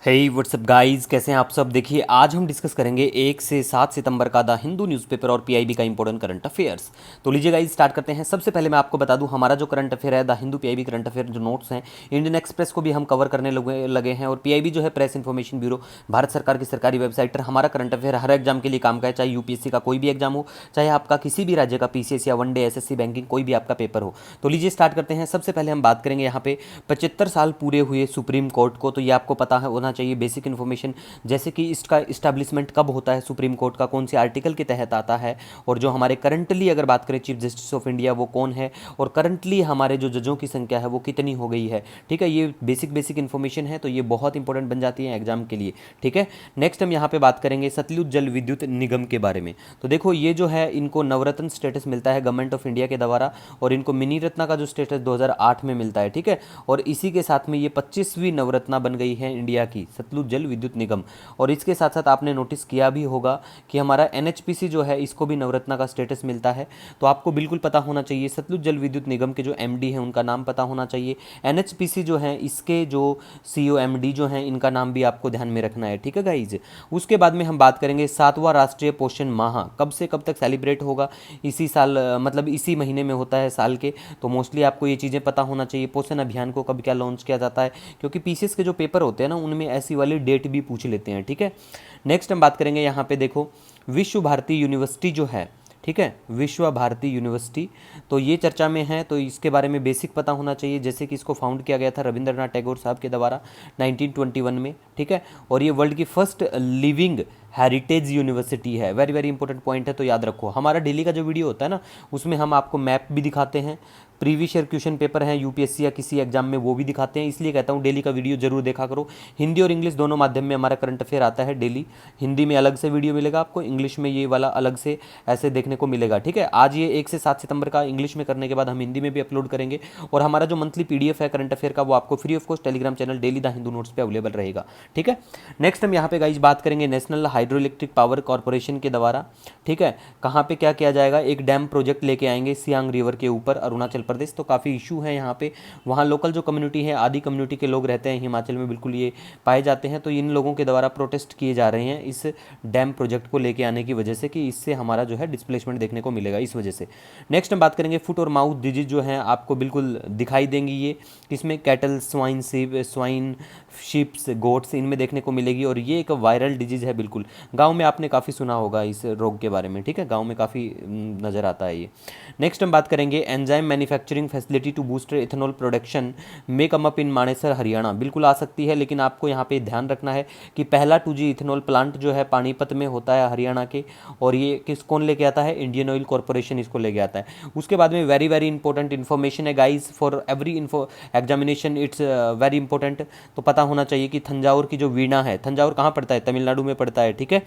हे WhatsApp guys, कैसे हैं आप सब। देखिए आज हम डिस्कस करेंगे 1 से 7 सितंबर का द हिंदू न्यूज़पेपर और पीआईबी का इंपॉर्टेंट करंट अफेयर्स। तो लीजिए गाइस स्टार्ट करते हैं। सबसे पहले मैं आपको बता दूं हमारा जो करंट अफेयर है the Hindu PIB current affair जो नोट्स हैं इंडियन एक्सप्रेस को भी हम कवर करने लगे हैं। और पीआईबी जो है प्रेस इन्फॉर्मेशन ब्यूरो, भारत सरकार की सरकारी वेबसाइट पर हमारा करंट अफेयर हर एग्जाम के लिए काम का है, चाहे यूपीएससी का कोई भी एग्जाम हो, चाहे आपका किसी भी राज्य का पीसीएस या वनडे एसएससी बैंकिंग कोई भी आपका पेपर हो। तो लीजिए स्टार्ट करते हैं। सबसे पहले हम बात करेंगे यहाँ पे 75 साल पूरे हुए सुप्रीम कोर्ट को। तो ये आपको पता है होना चाहिए बेसिक इन्फॉर्मेशन, जैसे कि इसका इस्टेब्लिशमेंट कब होता है, सुप्रीम कोर्ट का कौन से आर्टिकल के तहत आता है, और जो हमारे करंटली अगर बात करें चीफ जस्टिस ऑफ इंडिया वो कौन है, और करंटली हमारे जो जजों की संख्या है वो कितनी हो गई है। ठीक है, ये बेसिक इन्फॉर्मेशन है, तो ये बहुत इंपॉर्टेंट बन जाती है एग्जाम के लिए। ठीक है, नेक्स्ट हम यहाँ पे बात करेंगे सतलुज जल विद्युत निगम के बारे में। तो देखो ये जो है इनको नवरत्न स्टेटस मिलता है गवर्नमेंट ऑफ इंडिया के द्वारा, और इनको मिनी रत्ना का जो स्टेटस 2008 में मिलता है। ठीक है, और इसी के साथ में ये 25वीं नवरत्ना बन गई है इंडिया की सतलुज जल विद्युत निगम। और इसके साथ साथ आपने नोटिस किया भी होगा कि हमारा एनएचपीसी जो है इसको भी नवरत्ना का स्टेटस मिलता है। तो आपको बिल्कुल पता होना चाहिए सतलुज जल विद्युत निगम के जो एमडी हैं उनका नाम पता होना चाहिए। एनएचपीसी जो है इसके जो सीईओ एमडी जो हैं इनका नाम भी आपको ध्यान में रखना है। ठीक है गाइज, उसके बाद में हम बात करेंगे 7वां राष्ट्रीय पोषण माह कब से कब तक सेलिब्रेट होगा। इसी साल मतलब इसी महीने में होता है साल के। तो मोस्टली आपको ये चीज़ें पता होना चाहिए। पोषण अभियान को कब क्या लॉन्च किया जाता है, क्योंकि पीसीएस के जो पेपर होते हैं ना उनमें ऐसी वाली डेट भी पूछ लेते हैं। ठीक है, नेक्स्ट हम बात करेंगे यहाँ पे देखो विश्व भारती यूनिवर्सिटी जो है, ठीक है, विश्व भारती यूनिवर्सिटी, तो ये चर्चा में है। तो इसके बारे में बेसिक पता होना चाहिए, जैसे कि इसको फाउंड किया गया था रविंद्रनाथ टैगोर साहब के द्वारा 1921 में। ठीक है, और ये वर्ल्ड की फर्स्ट लिविंग हेरिटेज यूनिवर्सिटी है। वेरी वेरी इंपॉर्टेंट पॉइंट है, तो याद रखो। हमारा डेली का जो वीडियो होता है ना उसमें हम आपको मैप भी दिखाते हैं, प्रीवियस ईयर क्वेश्चन पेपर हैं यूपीएससी या किसी एग्जाम में वो भी दिखाते हैं। इसलिए कहता हूँ डेली का वीडियो जरूर देखा करो। हिंदी और इंग्लिश दोनों माध्यम में हमारा करंट अफेयर आता है डेली। हिंदी में अलग से वीडियो मिलेगा आपको, इंग्लिश में ये वाला अलग से ऐसे देखने को मिलेगा। ठीक है, आज ये 1 से 7 सितंबर का इंग्लिश में करने के बाद हम हिंदी में भी अपलोड करेंगे। और हमारा जो मंथली पीडीएफ है करंट अफेयर का वो आपको free of cost Telegram channel daily the Hindu notes पे अवेलेबल रहेगा। ठीक है, नेक्स्ट हम यहाँ पे गाइस बात करेंगे national hydro electric power corporation के द्वारा। ठीक है, कहाँ पे क्या किया जाएगा, एक डैम प्रोजेक्ट लेके आएंगे सियांग रिवर के ऊपर अरुणाचल प्रदेश। तो काफ़ी इशू है यहाँ पे, वहाँ लोकल जो कम्युनिटी है आदि कम्युनिटी के लोग रहते हैं हिमाचल में, बिल्कुल ये पाए जाते हैं। तो इन लोगों के द्वारा प्रोटेस्ट किए जा रहे हैं इस डैम प्रोजेक्ट को लेके आने की वजह से, कि इससे हमारा जो है डिस्प्लेसमेंट देखने को मिलेगा इस वजह से। नेक्स्ट हम बात करेंगे फुट और माउथ डिजीज जो है आपको बिल्कुल दिखाई देंगी ये, इसमें कैटल स्वाइन शिप्स गोट्स इनमें देखने को मिलेगी। और ये एक वायरल डिजीज है बिल्कुल, गाँव में आपने काफ़ी सुना होगा इस रोग के बारे में। ठीक है, गाँव में काफ़ी नज़र आता है ये। नेक्स्ट हम बात करेंगे enzyme manufacturing facility to boost ethanol production may come up in Manesar Haryana. बिल्कुल आ सकती है, लेकिन आपको यहाँ पे ध्यान रखना है कि पहला 2G इथेनॉल प्लांट जो है पानीपत में होता है हरियाणा के, और ये कौन लेके आता है, इंडियन ऑयल कॉर्पोरेशन इसको लेके आता है। उसके बाद में वेरी वेरी इंपॉर्टेंट इन्फॉर्मेशन है guys for every examination, it's very important. तो पता होना चाहिए कि तंजावुर की जो वीणा है, तंजावुर कहाँ पड़ता है, तमिलनाडु में पड़ता है। ठीक है,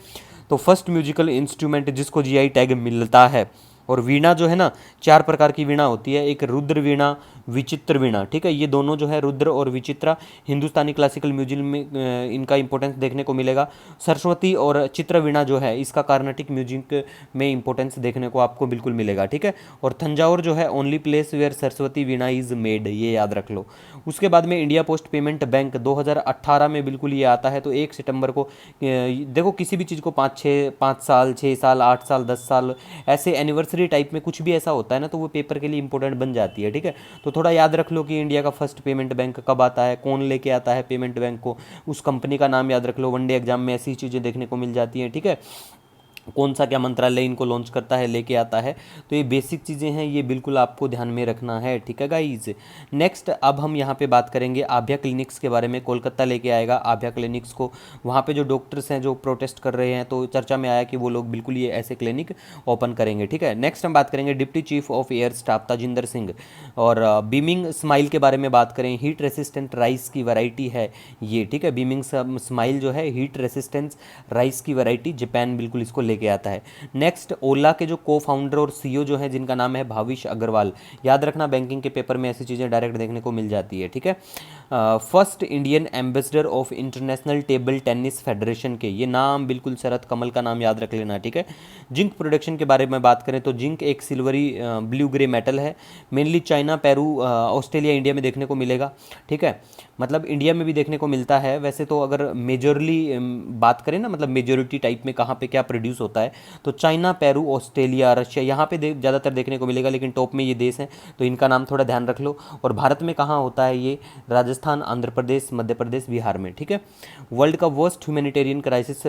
तो फर्स्ट म्यूजिकल इंस्ट्रूमेंट जिसको जीआई टैग मिलता है, और वीणा जो है ना 4 प्रकार की वीणा होती है, एक रुद्र वीणा, विचित्र वीणा। ठीक है, ये दोनों जो है रुद्र और विचित्रा हिंदुस्तानी क्लासिकल म्यूजिक में इनका इंपॉर्टेंस देखने को मिलेगा। सरस्वती और चित्र वीणा जो है इसका कार्नेटिक म्यूजिक में इंपॉर्टेंस देखने को आपको बिल्कुल मिलेगा। ठीक है, और तंजावुर जो है only place where Saraswati veena is made, ये याद रख लो। उसके बाद में इंडिया पोस्ट पेमेंट बैंक 2018 में बिल्कुल ये आता है। तो 1 सितंबर को देखो किसी भी चीज़ को 5 साल 6 साल 8 साल 10 साल ऐसे एनिवर्सरी टाइप में कुछ भी ऐसा होता है ना, तो वो पेपर के लिए इंपॉर्टेंट बन जाती है। ठीक है, तो थोड़ा याद रख लो कि इंडिया का फर्स्ट पेमेंट बैंक कब आता है, कौन लेके आता है पेमेंट बैंक को, उस कंपनी का नाम याद रख लो। वनडे एग्जाम में ऐसी चीज़ें देखने को मिल जाती हैं। ठीक है, कौन सा क्या मंत्रालय इनको लॉन्च करता है, लेके आता है। तो ये बेसिक चीज़ें हैं, ये बिल्कुल आपको ध्यान में रखना है। ठीक है गाइज, नेक्स्ट अब हम यहाँ पे बात करेंगे आभ्या क्लिनिक्स के बारे में। कोलकाता लेके आएगा आभ्या क्लिनिक्स को, वहाँ पे जो डॉक्टर्स हैं जो प्रोटेस्ट कर रहे हैं, तो चर्चा में आया कि वो लोग बिल्कुल ये ऐसे क्लिनिक ओपन करेंगे। ठीक है, नेक्स्ट हम बात करेंगे deputy chief of air staff Tajinder Singh, और बीमिंग स्माइल के बारे में बात करें। हीट रेसिस्टेंट राइस की वैरायटी है ये। ठीक है, बीमिंग स्माइल जो है हीट रेसिस्टेंस राइस की वैरायटी, जापान बिल्कुल इसको लेके आता है। नेक्स्ट, ओला के जो को फाउंडर और सीईओ जो है जिनका नाम है भाविश अग्रवाल। याद रखना बैंकिंग के पेपर में ऐसी चीज़ें डायरेक्ट देखने को मिल जाती है, ठीक है। First Indian ambassador of international table tennis federation के, ये नाम बिल्कुल शरद कमल का नाम याद रख लेना, ठीक है। जिंक प्रोडक्शन के बारे में बात करें तो जिंक एक सिल्वरी ब्लू ग्रे मेटल है, mainly China, Peru, Australia, India में देखने को मिलेगा, ठीक है। मतलब इंडिया में भी देखने को मिलता है वैसे तो, अगर मेजरली बात करें ना, मतलब मेजोरिटी टाइप में कहाँ पे क्या प्रोड्यूस होता है तो चाइना, पेरू, ऑस्ट्रेलिया, रशिया, यहाँ पे ज़्यादातर देखने को मिलेगा, लेकिन टॉप में ये देश हैं तो इनका नाम थोड़ा ध्यान रख लो। और भारत में कहाँ होता है ये, राजस्थान, आंध्र प्रदेश, मध्य प्रदेश, बिहार में, ठीक है। वर्ल्ड का वर्स्ट ह्यूमैनिटेरियन क्राइसिस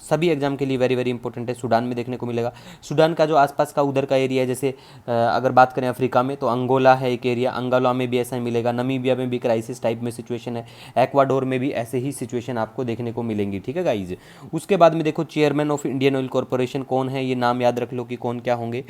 सभी एग्जाम के लिए वेरी वेरी इंपॉर्टेंट है, सूडान में देखने को मिलेगा। सूडान का जो आसपास का उधर का एरिया है, जैसे अगर बात करें अफ्रीका में तो अंगोला है एक एरिया, अंगोला में भी ऐसा ही मिलेगा, नमीबिया में भी क्राइसिस टाइप में सिचुएशन है, एक्वाडोर में भी ऐसे ही सिचुएशन आपको देखने को मिलेंगी, ठीक है गाइज। उसके बाद में देखो chairman of Indian oil corporation कौन है, ये नाम याद रख लो कि कौन क्या होंगे।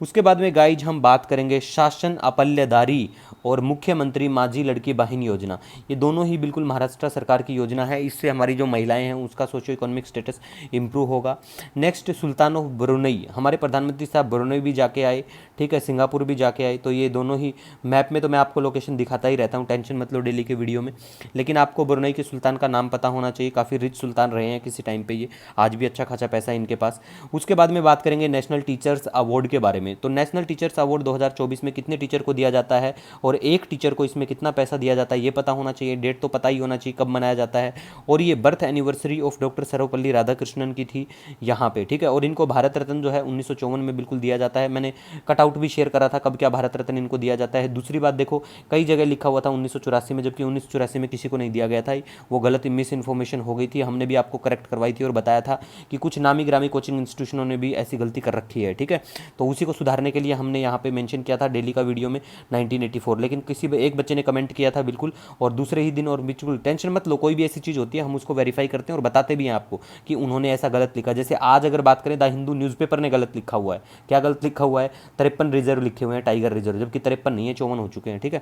उसके बाद में गाइज हम बात करेंगे शासन अपल्यदारी और मुख्यमंत्री माझी लड़की बहन योजना। ये दोनों ही बिल्कुल महाराष्ट्र सरकार की योजना है, इससे हमारी जो महिलाएं हैं उसका सोशो इकोनॉमिक स्टेटस इंप्रूव होगा। नेक्स्ट, सुल्तान ऑफ ब्रुनई, हमारे प्रधानमंत्री साहब ब्रुनई भी जाके आए, ठीक है, सिंगापुर भी जाके आए, तो ये दोनों ही मैप में तो मैं आपको लोकेशन दिखाता ही रहता हूँ, टेंशन मत लो डेली के वीडियो में, लेकिन आपको ब्रुनई के सुल्तान का नाम पता होना चाहिए, काफ़ी रिच सुल्तान रहे हैं किसी टाइम पे ये, आज भी अच्छा खासा पैसा है इनके पास। उसके बाद में बात करेंगे नेशनल टीचर्स अवार्ड के बारे में, तो नेशनल टीचर्स अवार्ड 2024 में कितने टीचर को दिया जाता है और एक टीचर को इसमें कितना पैसा दिया जाता है ये पता होना चाहिए, डेट तो पता ही होना चाहिए कब मनाया जाता है। और ये birth anniversary of doctor Sarvepalli Radhakrishnan की थी यहाँ पे, ठीक है। और इनको भारत रत्न जो है 1954 में बिल्कुल दिया जाता है, मैंने कटआउट भी शेयर करा था कब क्या भारत रत्न इनको दिया जाता है। दूसरी बात देखो, कई जगह लिखा हुआ था 1984 में, जबकि 1984 में किसी को नहीं दिया गया था, वो गलत मिस इन्फॉर्मेशन हो गई थी, हमने भी आपको करेक्ट करवाई थी और बताया था कि कुछ नामी ग्रामी कोचिंग इंस्टीट्यूशनों ने भी ऐसी गलती कर रखी है, ठीक है। तो उसी को सुधारने के लिए हमने यहाँ पे मेंशन किया था डेली का वीडियो में 1984, लेकिन किसी एक बच्चे ने कमेंट किया था बिल्कुल, और दूसरे ही दिन, और बिल्कुल टेंशन मत लो, कोई भी ऐसी चीज़ होती है हम उसको वेरीफाई करते हैं और बताते भी हैं आपको कि उन्होंने ऐसा गलत लिखा। जैसे आज अगर बात करें द हिंदू न्यूज़पेपर ने गलत लिखा हुआ है, क्या गलत लिखा हुआ है, 53 रिजर्व लिखे हुए हैं, टाइगर रिजर्व, जबकि 53 नहीं है, 54 हो चुके हैं, ठीक है।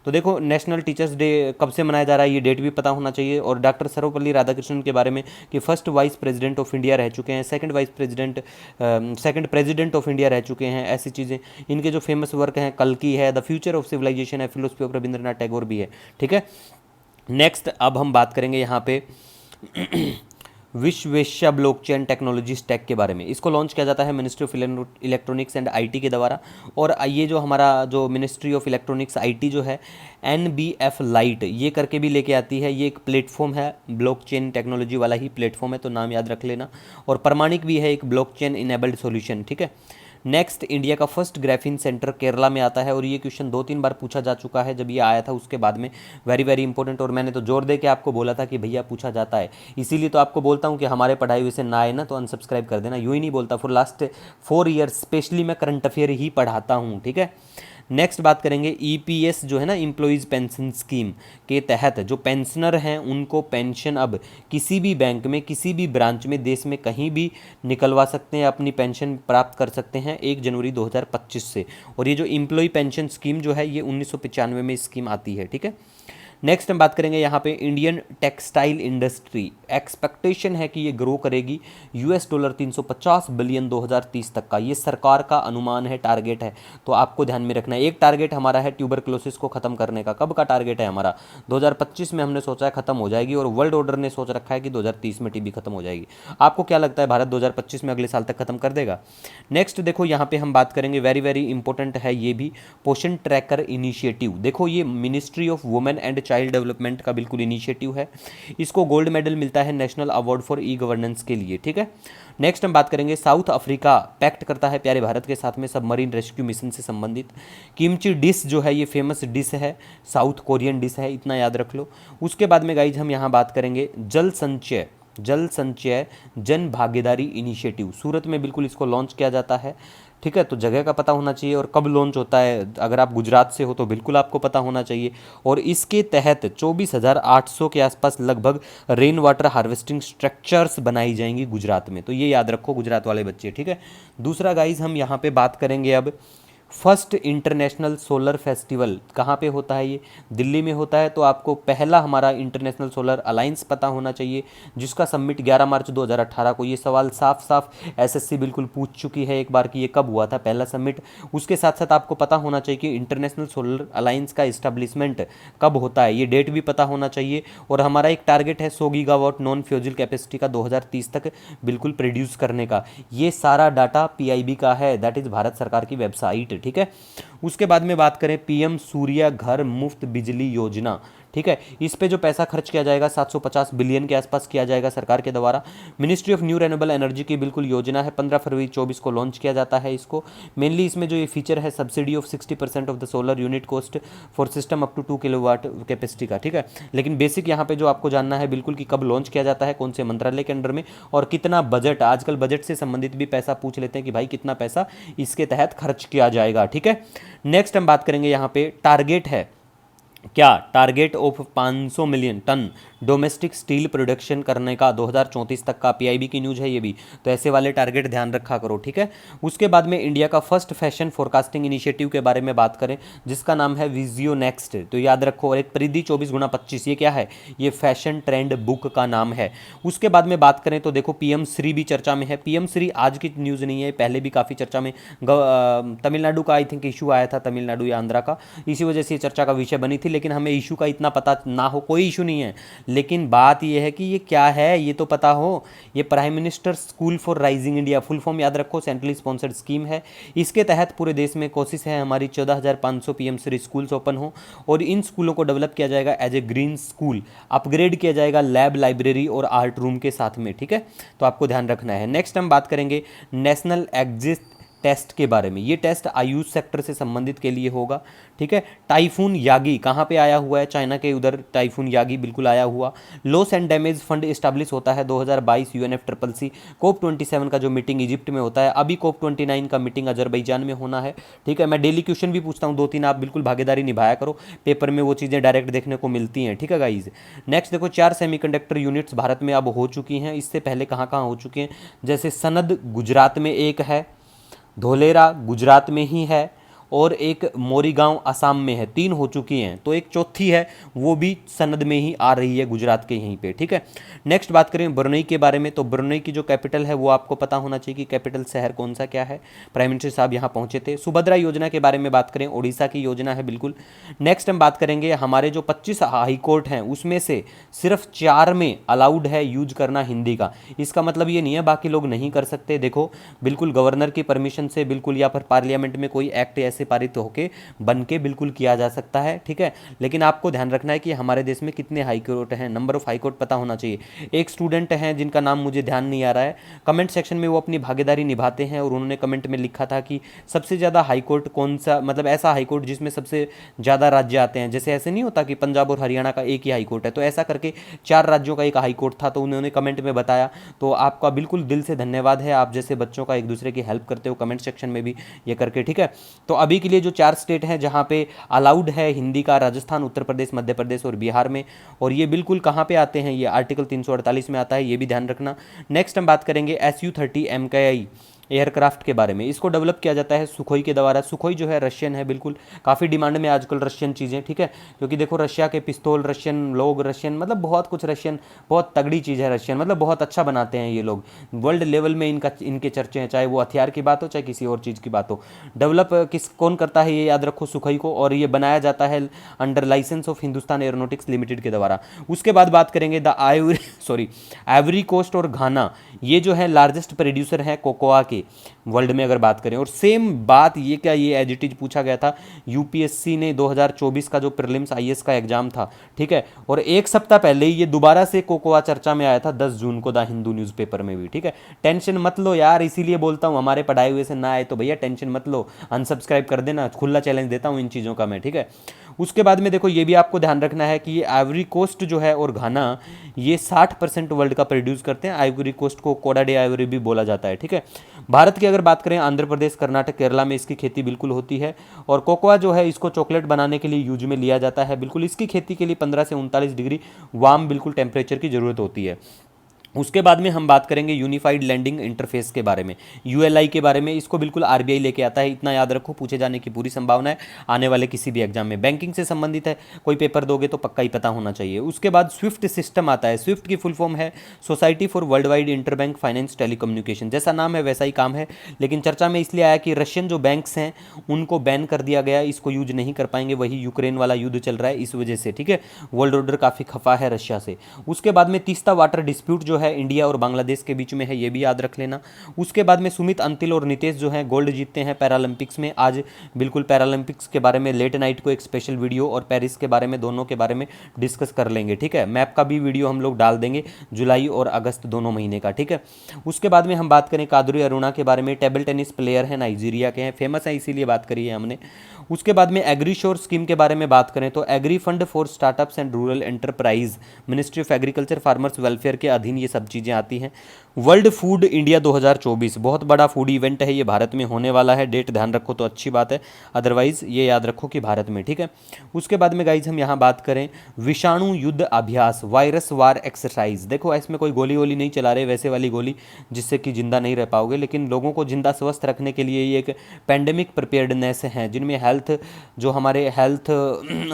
तो देखो नेशनल टीचर्स डे कब से मनाया जा रहा है ये डेट भी पता होना चाहिए। और डॉक्टर सर्वपल्ली राधाकृष्णन के बारे में कि first vice president of India रह चुके हैं, सेकंड प्रेसिडेंट ऑफ इंडिया रह चुके हैं, ऐसी चीज़ें। इनके जो फेमस वर्क हैं, कल्कि है, द फ्यूचर ऑफ सिविलाइजेशन है, फिलोसफी ऑफ रविंद्रनाथ टैगोर भी है, ठीक है। नेक्स्ट अब हम बात करेंगे यहाँ पे विश्वेश्या ब्लॉकचेन टेक्नोलॉजी स्टैक के बारे में। इसको लॉन्च किया जाता है ministry of electronics and IT के द्वारा। और ये जो हमारा जो मिनिस्ट्री ऑफ इलेक्ट्रॉनिक्स आईटी जो है NBF लाइट ये करके भी लेके आती है, ये एक प्लेटफॉर्म है, ब्लॉकचेन टेक्नोलॉजी वाला ही प्लेटफॉर्म है, तो नाम याद रख लेना। और प्रमाणिक भी है, एक ब्लॉकचेन इनेबल्ड सॉल्यूशन, ठीक है। नेक्स्ट, इंडिया का फर्स्ट ग्राफीन सेंटर केरला में आता है, और ये क्वेश्चन 2-3 बार पूछा जा चुका है जब ये आया था उसके बाद में, वेरी वेरी इंपॉर्टेंट। और मैंने तो जोर दे के आपको बोला था कि भैया पूछा जाता है, इसीलिए तो आपको बोलता हूँ कि हमारे पढ़ाई हुए से ना आए ना तो अनसब्सक्राइब कर देना, यूँ ही नहीं बोलता, फॉर लास्ट 4 ईयर्स स्पेशली मैं करंट अफेयर ही पढ़ाता हूँ, ठीक है। नेक्स्ट बात करेंगे EPS जो है ना, एम्प्लॉयज़ पेंशन स्कीम के तहत जो पेंशनर हैं उनको पेंशन अब किसी भी बैंक में, किसी भी ब्रांच में, देश में कहीं भी निकलवा सकते हैं, अपनी पेंशन प्राप्त कर सकते हैं 1 जनवरी 2025 से। और ये जो एम्प्लॉय पेंशन स्कीम जो है ये 1995 में स्कीम आती है, ठीक है। नेक्स्ट हम बात करेंगे यहाँ पे इंडियन टेक्सटाइल इंडस्ट्री, एक्सपेक्टेशन है कि ये ग्रो करेगी $350 बिलियन 2030 तक का, ये सरकार का अनुमान है, टारगेट है, तो आपको ध्यान में रखना है। एक टारगेट हमारा है ट्यूबरक्लोसिस को खत्म करने का, कब का टारगेट है हमारा, 2025 में हमने सोचा है खत्म हो जाएगी, और वर्ल्ड ऑर्डर ने सोच रखा है कि 2030 में टीबी खत्म हो जाएगी। आपको क्या लगता है भारत 2025 में अगले साल तक खत्म कर देगा? नेक्स्ट देखो यहाँ पे हम बात करेंगे, वेरी वेरी इंपॉर्टेंट है ये भी, पोषण ट्रैकर इनिशिएटिव। देखो ये ministry of women and child development का बिल्कुल इनिशिएटिव है, इसको गोल्ड मेडल मिलता है national award for e governance के लिए, ठीक है। नेक्स्ट हम बात करेंगे, साउथ अफ्रीका पैक्ट करता है प्यारे भारत के साथ में सबमरीन रेस्क्यू मिशन से संबंधित। किमची डिश जो है ये फेमस डिश है, साउथ कोरियन डिश है, इतना याद रख लो। उसके बाद में गाइज हम यहाँ बात करेंगे जल संचय जन भागीदारी इनिशिएटिव, सूरत में बिल्कुल इसको लॉन्च किया जाता है, ठीक है। तो जगह का पता होना चाहिए और कब लॉन्च होता है, अगर आप गुजरात से हो तो बिल्कुल आपको पता होना चाहिए। और इसके तहत 24,800 के आसपास लगभग रेन वाटर हार्वेस्टिंग स्ट्रक्चर्स बनाई जाएंगी गुजरात में, तो ये याद रखो गुजरात वाले बच्चे, ठीक है। दूसरा गाइज हम यहाँ पे बात करेंगे अब फर्स्ट इंटरनेशनल सोलर फेस्टिवल कहाँ पे होता है? ये दिल्ली में होता है। तो आपको पहला हमारा इंटरनेशनल सोलर अलायंस पता होना चाहिए, जिसका सबमिट 11 मार्च 2018 को। ये सवाल साफ साफ एसएससी बिल्कुल पूछ चुकी है एक बार कि ये कब हुआ था पहला सबमिट। उसके साथ साथ आपको पता होना चाहिए कि इंटरनेशनल सोलर अलायंस का इस्टेब्लिशमेंट कब होता है, ये डेट भी पता होना चाहिए। और हमारा एक टारगेट है 100 गीगावाट नॉन फ्यूजिल कैपेसिटी का 2030 तक बिल्कुल प्रोड्यूस करने का। ये सारा डाटा पीआईबी का है, दैट इज भारत सरकार की वेबसाइट, ठीक है। उसके बाद में बात करें पीएम सूर्य घर मुफ्त बिजली योजना, ठीक है। इस पे जो पैसा खर्च किया जाएगा 750 बिलियन के आसपास किया जाएगा सरकार के द्वारा। Ministry of new renewable energy की बिल्कुल योजना है, 15 फरवरी 24 को लॉन्च किया जाता है इसको। मेनली इसमें जो ये फीचर है subsidy of 60% of the solar unit cost for system up to 2 kilowatt capacity का, ठीक है। लेकिन बेसिक यहाँ पे जो आपको जानना है बिल्कुल कि कब लॉन्च किया जाता है, कौन से मंत्रालय के अंडर में, और कितना बजट, आजकल बजट से संबंधित भी पैसा पूछ लेते हैं कि भाई कितना पैसा इसके तहत खर्च किया जाएगा, ठीक है। नेक्स्ट हम बात करेंगे यहाँ पे टारगेट है क्या, target of 500 million tonne domestic steel production करने का 2034 तक का, पीआईबी की न्यूज़ है ये भी। तो ऐसे वाले टारगेट ध्यान रखा करो, ठीक है। उसके बाद में इंडिया का फर्स्ट फैशन फोरकास्टिंग इनिशिएटिव के बारे में बात करें, जिसका नाम है विजियो नेक्स्ट, तो याद रखो। और एक परिधि 24x25, ये क्या है? ये फैशन ट्रेंड बुक का नाम है। उसके बाद में बात करें तो देखो पीएम श्री भी चर्चा में है। पीएम श्री आज की न्यूज़ नहीं है, पहले भी काफ़ी चर्चा में, तमिलनाडु का आई थिंक इशू आया था, तमिलनाडु या आंध्रा का, इसी वजह से ये चर्चा का विषय बनी थी। लेकिन हमें इशू का इतना पता ना हो, कोई इशू नहीं है, लेकिन बात यह है कि ये क्या है ये तो पता हो। ये prime minister school for rising India, full form याद रखो, सेंट्रली स्पॉन्सर्ड स्कीम है। इसके तहत पूरे देश में कोशिश है हमारी 14,500 पीएम श्री स्कूल्स ओपन हो, और इन स्कूलों को डेवलप किया जाएगा as a green school, upgrade किया जाएगा लैब, लाइब्रेरी और आर्ट रूम के साथ में, ठीक है। तो आपको ध्यान रखना है। नेक्स्ट हम बात करेंगे नेशनल एग्जिट टेस्ट के बारे में। ये टेस्ट आयुष सेक्टर से संबंधित के लिए होगा, ठीक है। टाइफून यागी कहाँ पे आया हुआ है? चाइना के उधर टाइफून यागी बिल्कुल आया हुआ। Loss and damage fund establish होता है 2022 UNFCCC। COP27 का जो मीटिंग इजिप्ट में होता है, अभी COP29 का मीटिंग अजरबैजान में होना है, ठीक है। मैं डेली क्वेश्चन भी पूछता हूँ 2-3, आप बिल्कुल भागीदारी निभाया करो, पेपर में वो चीज़ें डायरेक्ट देखने को मिलती हैं, ठीक है गाइज। नेक्स्ट देखो 4 सेमीकंडक्टर यूनिट्स भारत में अब हो चुकी हैं, इससे पहले कहाँ कहाँ हो चुकी हैं? जैसे सनद गुजरात में एक है, धोलेरा गुजरात में ही है, और एक मोरीगांव असम में है, 3 हो चुकी हैं। तो एक चौथी है वो भी सनद में ही आ रही है, गुजरात के यहीं पे, ठीक है। नेक्स्ट बात करें ब्रुनेई के बारे में, तो ब्रुनेई की जो कैपिटल है वो आपको पता होना चाहिए कि कैपिटल शहर कौन सा क्या है। प्राइम मिनिस्टर साहब यहाँ पहुंचे थे। सुभद्रा योजना के बारे में बात करें, ओडिशा की योजना है बिल्कुल। नेक्स्ट हम बात करेंगे हमारे जो 25 हाई कोर्ट हैं उसमें से सिर्फ 4 में अलाउड है यूज करना हिंदी का। इसका मतलब ये नहीं है बाकी लोग नहीं कर सकते, देखो बिल्कुल गवर्नर की परमिशन से बिल्कुल, या फिर पार्लियामेंट में कोई एक्ट ऐसे पारित होके बन के बिल्कुल किया जा सकता है, ठीक है। लेकिन आपको ध्यान रखना है कि हमारे देश में कितने हाई कोर्ट हैं, नंबर ऑफ हाई कोर्ट पता होना चाहिए। एक स्टूडेंट हैं जिनका नाम मुझे ध्यान नहीं आ रहा है, कमेंट सेक्शन में वो अपनी भागीदारी निभाते हैं, और उन्होंने कमेंट में लिखा था कि सबसे ज़्यादा हाई कोर्ट कौन सा, मतलब ऐसा हाई कोर्ट जिसमें सबसे ज़्यादा राज्य आते हैं। जैसे ऐसे नहीं होता कि पंजाब और हरियाणा का एक ही हाई कोर्ट है, तो ऐसा करके 4 राज्यों का एक हाई कोर्ट था, तो उन्होंने कमेंट में बताया। तो आपका बिल्कुल दिल से धन्यवाद है, आप जैसे बच्चों का एक दूसरे की हेल्प करते हो कमेंट सेक्शन में भी ये करके, ठीक है। तो अभी के लिए जो 4 स्टेट हैं जहां पे अलाउड है हिंदी का, राजस्थान, उत्तर प्रदेश, मध्य प्रदेश और बिहार में, और ये बिल्कुल कहां पे आते हैं, ये आर्टिकल 348 में आता है, ये भी ध्यान रखना। नेक्स्ट हम बात करेंगे SU-30 MKI एयरक्राफ्ट के बारे में। इसको डेवलप किया जाता है सुखोई के द्वारा। सुखोई जो है रशियन है, बिल्कुल काफ़ी डिमांड में आजकल रशियन चीज़ें, ठीक है। क्योंकि देखो रशिया के पिस्तौल रशियन, लोग रशियन, मतलब बहुत कुछ रशियन, बहुत तगड़ी चीज़ है रशियन, मतलब बहुत अच्छा बनाते हैं ये लोग। वर्ल्ड लेवल में इनके चर्चे हैं, चाहे वो हथियार की बात हो चाहे किसी और चीज़ की बात हो। डेवलप कौन करता है ये याद रखो, सुखोई को, और ये बनाया जाता है under licence of Hindustan Aeronautics Limited के द्वारा। उसके बाद बात करेंगे द आइवरी कोस्ट और घाना, ये जो है लार्जेस्ट प्रोड्यूसर है कोकोआ के वर्ल्ड में अगर बात करें। और सेम बात ये क्या, ये एज इट इज पूछा गया था यूपीएससी ने 2024 का जो प्रीलिम्स आईएएस का एग्जाम था, ठीक है। और एक सप्ताह पहले ही ये दोबारा से कोकोआ चर्चा में आया था 10 जून को द हिंदू न्यूज़पेपर में भी, ठीक है। टेंशन मत लो यार, इसीलिए बोलता हूँ हमारे पढ़ाए हुए से ना आए तो भैया टेंशन मत लो, अनसब्सक्राइब कर देना, खुला चैलेंज देता हूँ इन चीज़ों का मैं, ठीक है। उसके बाद में देखो ये भी आपको ध्यान रखना है कि ये आइवरी कोस्ट जो है और घाना, ये 60% वर्ल्ड का प्रोड्यूस करते हैं। आइवरी कोस्ट को कोडा डे आइवरी भी बोला जाता है, ठीक है। भारत की अगर बात करें, आंध्र प्रदेश, कर्नाटक, केरला में इसकी खेती बिल्कुल होती है। और कोकोआ जो है इसको चॉकलेट बनाने के लिए यूज में लिया जाता है बिल्कुल। इसकी खेती के लिए 15 से 39 डिग्री वार्म बिल्कुल टेम्परेचर की ज़रूरत होती है। उसके बाद में हम बात करेंगे यूनिफाइड लैंडिंग इंटरफेस के बारे में, यूएलआई के बारे में। इसको बिल्कुल आरबीआई लेके आता है, इतना याद रखो, पूछे जाने की पूरी संभावना है आने वाले किसी भी एग्जाम में। बैंकिंग से संबंधित है, कोई पेपर दोगे तो पक्का ही पता होना चाहिए। उसके बाद स्विफ्ट सिस्टम आता है। स्विफ्ट की फुल फॉर्म है society for world wide interbank finance telecommunication. जैसा नाम है वैसा ही काम है, लेकिन चर्चा में इसलिए आया कि रशियन जो बैंक्स हैं उनको बैन कर दिया गया, इसको यूज नहीं कर पाएंगे, वही यूक्रेन वाला युद्ध चल रहा है इस वजह से, ठीक है। वर्ल्ड ऑर्डर काफ़ी खफा है रशिया से। उसके बाद में तीस्ता वाटर डिस्प्यूट जो है इंडिया और बांग्लादेश के बीच में है, ये भी याद रख लेना। उसके बाद में सुमित अंतिल और नितेश जो हैं गोल्ड जीतते हैं पैरालंपिक्स में। आज बिल्कुल पैरालंपिक्स के बारे में लेट नाइट को एक स्पेशल वीडियो और पेरिस के बारे में, दोनों के बारे में डिस्कस कर लेंगे, ठीक है। मैप का भी वीडियो हम लोग डाल देंगे जुलाई और अगस्त दोनों महीने का, ठीक है। उसके बाद में हम बात करें कादरी अरुणा के बारे में। टेबल टेनिस प्लेयर हैं, नाइजीरिया के हैं, फेमस हैं इसीलिए बात करी है हमने। उसके बाद में एग्रीश्योर स्कीम के बारे में बात करें तो agri fund for startups and rural enterprise, ministry of agriculture farmers welfare के अधीन ये सब चीज़ें आती हैं। वर्ल्ड फूड इंडिया 2024 बहुत बड़ा फूड इवेंट है, ये भारत में होने वाला है। डेट ध्यान रखो तो अच्छी बात है, अदरवाइज ये याद रखो कि भारत में, ठीक है। उसके बाद में गाइज हम यहाँ बात करें विषाणु युद्ध अभ्यास, वायरस वार एक्सरसाइज। देखो इसमें कोई गोली वोली नहीं चला रहे, वैसे वाली गोली जिससे कि जिंदा नहीं रह पाओगे, लेकिन लोगों को जिंदा स्वस्थ रखने के लिए ये एक पैंडेमिक प्रिपेयर्डनेस है, जिनमें हेल्थ जो हमारे हेल्थ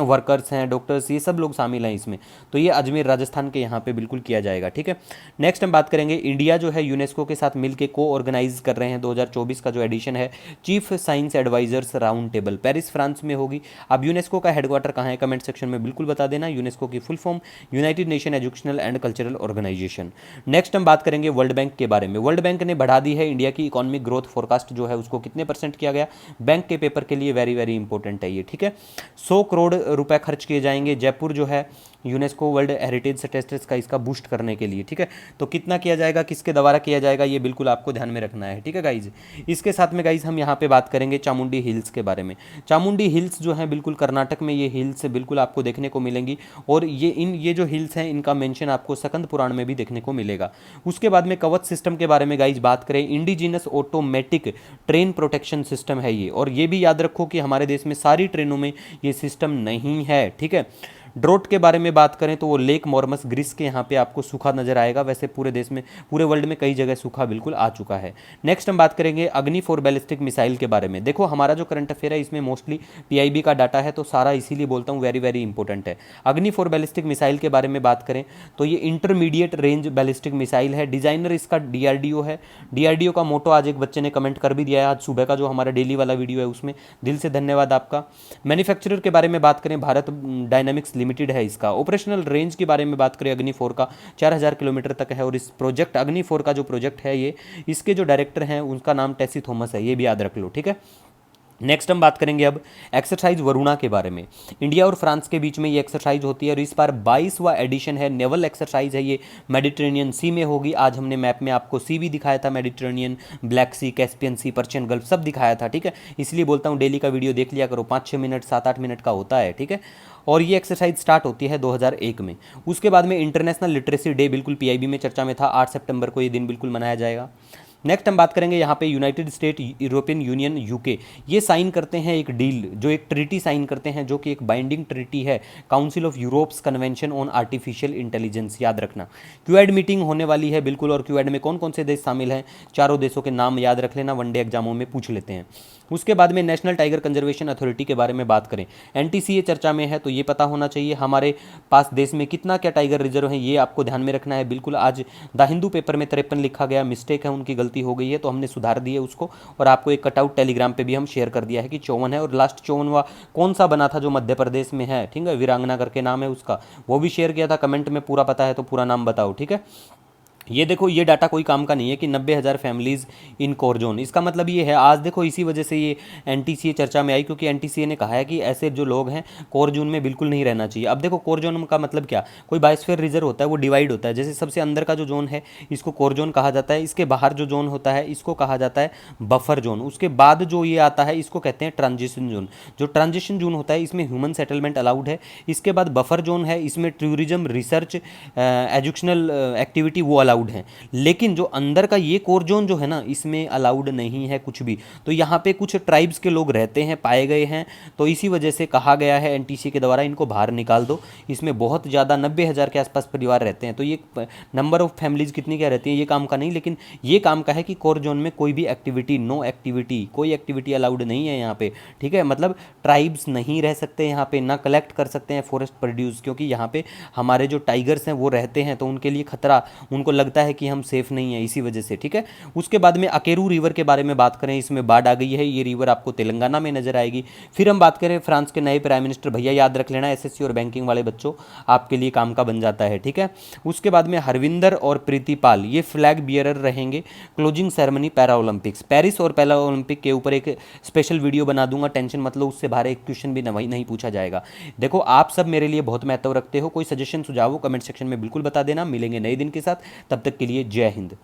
वर्कर्स हैं, डॉक्टर्स, ये सब लोग शामिल हैं इसमें। तो ये अजमेर राजस्थान के यहाँ पे बिल्कुल किया जाएगा, ठीक है। नेक्स्ट हम बात करेंगे इंडिया जो है यूनेस्को के साथ मिलकर को ऑर्गेनाइज कर रहे हैं 2024 का जो एडिशन है chief science advisers round table, Paris France में होगी। अब यूनेस्को का हेडक्वार्टर कहाँ है कमेंट सेक्शन में बिल्कुल बता देना। यूनेस्को की full form United Nation Educational and Cultural Organisation. Next हम बात करेंगे वर्ल्ड बैंक के बारे में। वर्ल्ड बैंक ने बढ़ा दी है इंडिया की इकोनॉमिक ग्रोथ फोरकास्ट जो है उसको कितने % किया गया। बैंक के पेपर के लिए वेरी वेरी इंपॉर्टेंट है ये, ठीक है। 100 करोड़ रुपए खर्च किए जाएंगे जयपुर जो है यूनेस्को वर्ल्ड हेरिटेज स्टेटस का इसका बूस्ट करने के लिए, ठीक है। तो कितना किया जाएगा, किसके द्वारा किया जाएगा, ये बिल्कुल आपको ध्यान में रखना है, ठीक है गाइज। इसके साथ में गाइज हम यहाँ पे बात करेंगे चामुंडी हिल्स के बारे में। चामुंडी हिल्स जो है बिल्कुल कर्नाटक में ये हिल्स बिल्कुल आपको देखने को मिलेंगी, और ये जो हिल्स हैं इनका मेंशन आपको सकंद पुराण में भी देखने को मिलेगा। उसके बाद में कवच सिस्टम के बारे में गाइज बात करें, indigenous automatic train protection system है ये, और ये भी याद रखो कि हमारे देश में सारी ट्रेनों में ये सिस्टम नहीं है, ठीक है। ड्रोट के बारे में बात करें तो वो लेक मॉर्मस ग्रीस के यहाँ पे आपको सूखा नजर आएगा, वैसे पूरे देश में पूरे वर्ल्ड में कई जगह सूखा बिल्कुल आ चुका है। नेक्स्ट हम बात करेंगे अग्नि 4 बैलिस्टिक मिसाइल के बारे में। देखो हमारा जो करंट अफेयर है इसमें मोस्टली पीआईबी का डाटा है, तो सारा इसीलिए बोलता हूँ वेरी वेरी इंपॉर्टेंट है। अग्नि 4 बैलिस्टिक मिसाइल के बारे में बात करें तो ये इंटरमीडिएट रेंज बैलिस्टिक मिसाइल है, डिजाइनर इसका डीआरडीओ है। डीआरडीओ का मोटो आज एक बच्चे ने कमेंट कर भी दिया है आज सुबह का जो हमारा डेली वाला वीडियो है उसमें, दिल से धन्यवाद आपका। मैन्युफैक्चरर के बारे में बात करें भारत डायनामिक्स लिमिटेड है इसका। ऑपरेशनल रेंज के बारे में बात करें अग्नि 4 का 4000 किलोमीटर तक है, और इस प्रोजेक्ट अग्नि 4 का जो प्रोजेक्ट है ये, इसके जो डायरेक्टर हैं उनका नाम टेसी थॉमस है, ये भी याद रख लो, ठीक है। नेक्स्ट हम बात करेंगे अब एक्सरसाइज वरुणा के बारे में। इंडिया और फ्रांस के बीच में ये एक्सरसाइज होती है और इस बार 22वां एडिशन है, नेवल एक्सरसाइज है, ये मेडिटेरेनियन सी में होगी। आज हमने मैप में आपको सी भी दिखाया था, मेडिटेरेनियन, ब्लैक सी, कैस्पियन सी, पर्शियन गल्फ सब दिखाया था, ठीक है। इसलिए बोलता हूँ डेली का वीडियो देख लिया करो, 5-6 मिनट 7-8 मिनट का होता है, ठीक है। और ये एक्सरसाइज स्टार्ट होती है 2001 में। उसके बाद में इंटरनेशनल लिटरेसी डे बिल्कुल पीआईबी में चर्चा में था, 8 सितंबर को ये दिन बिल्कुल मनाया जाएगा। नेक्स्ट हम बात करेंगे यहाँ पे United state, European union, UK, ये साइन करते हैं एक डील, जो एक ट्रीटी साइन करते हैं जो कि एक बाइंडिंग ट्रीटी है, council of Europe's convention on artificial intelligence, याद रखना। क्यूएड मीटिंग होने वाली है बिल्कुल, और क्यूएड में कौन कौन से देश शामिल हैं, चारों देशों के नाम याद रख लेना, वनडे एग्जामों में पूछ लेते हैं। उसके बाद में नेशनल टाइगर कंजर्वेशन अथॉरिटी के बारे में बात करें, एनटीसीए चर्चा में है तो ये पता होना चाहिए हमारे पास देश में कितना क्या टाइगर रिजर्व है, ये आपको ध्यान में रखना है बिल्कुल। आज द हिंदू पेपर में 53 लिखा गया, मिस्टेक है, उनकी गलती हो गई है, तो हमने सुधार दी है उसको, और आपको एक कटआउट टेलीग्राम पे भी हम शेयर कर दिया है कि 54 है, और लास्ट 54वां कौन सा बना था जो मध्य प्रदेश में है, ठीक है, वीरांगना करके नाम है उसका, वो भी शेयर किया था। कमेंट में पूरा पता है तो पूरा नाम बताओ, ठीक है। ये देखो ये डाटा कोई काम का नहीं है कि 90,000 फैमिलीज इन कोर जोन, इसका मतलब ये है, आज देखो इसी वजह से ये एनटीसीए चर्चा में आई, क्योंकि एनटीसीए ने कहा है कि ऐसे जो लोग हैं कोर जोन में बिल्कुल नहीं रहना चाहिए। अब देखो कोर जोन का मतलब क्या, कोई बायोस्फीयर रिजर्व होता है वो डिवाइड होता है, जैसे सबसे अंदर का जो जोन है इसको कोर जोन कहा जाता है, इसके बाहर जो जोन होता है इसको कहा जाता है बफर जोन, उसके बाद जो ये आता है इसको कहते हैं ट्रांजिशन जोन। जो ट्रांजिशन जोन होता है इसमें ह्यूमन सेटलमेंट अलाउड है, इसके बाद बफर जोन है, इसमें टूरिज्म, रिसर्च, एजुकेशनल एक्टिविटी वो अलाउड अलाउड हैं, लेकिन जो अंदर का ये कोर जोन जो है ना, इसमें अलाउड नहीं है कुछ भी। तो यहाँ पे कुछ ट्राइब्स के लोग रहते हैं, पाए गए हैं, तो इसी वजह से कहा गया है एनटीसी के द्वारा इनको बाहर निकाल दो। इसमें बहुत ज़्यादा 90,000 के आसपास परिवार रहते हैं। तो ये नंबर ऑफ फैमिलीज़ कितनी क्या रहती है ये काम का नहीं, लेकिन ये काम का है कि कोर जोन में कोई भी एक्टिविटी, नो एक्टिविटी, कोई एक्टिविटी अलाउड नहीं है यहाँ पे, ठीक है। मतलब ट्राइब्स नहीं रह सकते यहाँ पे, ना कलेक्ट कर सकते हैं फॉरेस्ट प्रोड्यूस, क्योंकि यहाँ पे हमारे जो टाइगर्स हैं वो रहते हैं, तो उनके लिए खतरा, उनको लगता है कि हम सेफ नहीं है, इसी वजह से, ठीक है। उसके बाद में अकेरू रिवर के बारे में बात करें, इसमें बाढ़ आ गई है, ये रिवर आपको तेलंगाना में नजर आएगी। फिर हम बात करें फ्रांस के नए प्राइम मिनिस्टर, भैया याद रख लेना, एसएससी और बैंकिंग वाले बच्चों आपके लिए काम का बन जाता है, ठीक है। उसके बाद में हरविंदर और प्रीति पाल ये फ्लैग बियरर रहेंगे closing ceremony para Olympics, Paris और पैरा ओलंपिक के ऊपर एक स्पेशल वीडियो बना दूंगा, टेंशन मतलब उससे बाहर एक क्वेश्चन भी नहीं पूछा जाएगा। देखो आप सब मेरे लिए बहुत महत्व रखते हो, कोई सजेशन सुझाव हो कमेंट सेक्शन में बिल्कुल बता देना। मिलेंगे नए दिन के साथ, तब तक के लिए जय हिंद।